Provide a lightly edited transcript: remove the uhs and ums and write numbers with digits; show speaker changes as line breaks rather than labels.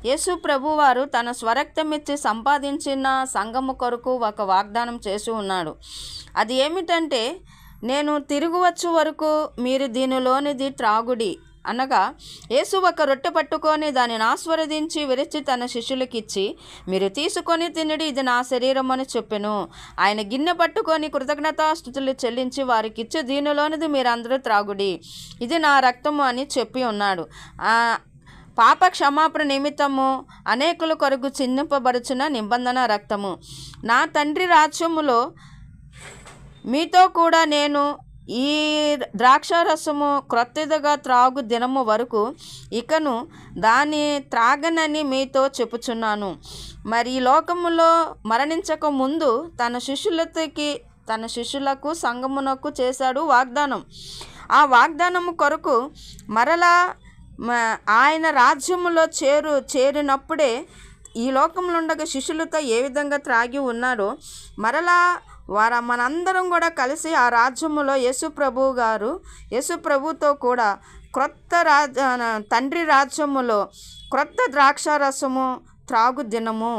యేసు ప్రభువారు తన స్వరక్తమిచ్చి సంపాదించిన సంఘము కొరకు ఒక వాగ్దానం చేసి ఉన్నాడు. అది ఏమిటంటే, నేను తిరిగి వచ్చు వరకు మీరు దీనిలోనిది త్రాగుడి అనగా, యేసు ఒక రొట్టె పట్టుకొని దానిని ఆస్వాదించి విరిచి తన శిష్యులకిచ్చి, మీరు తీసుకొని తినడి, ఇది నా శరీరం అని చెప్పెను. ఆయన గిన్నె పట్టుకొని కృతజ్ఞతాస్తుతులు చెల్లించి వారికిచ్చి, దీనిలోనిది మీరందరూ త్రాగుడి, ఇది నా రక్తము అని చెప్పి ఉన్నాడు. పాప క్షమాపణ నిమిత్తము అనేకుల కొరకు చిందింపబడుచున్న నిబంధన రక్తము. నా తండ్రి రాజ్యములో మీతో కూడా నేను ఈ ద్రాక్షారసము క్రొత్తదిగా త్రాగు దినము వరకు ఇకను దాన్ని త్రాగనని మీతో చెప్పుచున్నాను. మరి ఈ లోకములో మరణించక ముందు తన శిష్యులకు సంఘమునకు చేశాడు వాగ్దానం. ఆ వాగ్దానము కొరకు మరలా ఆయన రాజ్యములో చేరినప్పుడే ఈ లోకంలో ఉండగా శిష్యులతో ఏ విధంగా త్రాగి ఉన్నారో మరలా మనందరం కూడా కలిసి ఆ రాజ్యములో యేసు ప్రభుతో కూడా తండ్రి రాజ్యములో క్రొత్త ద్రాక్షారసము త్రాగు దినము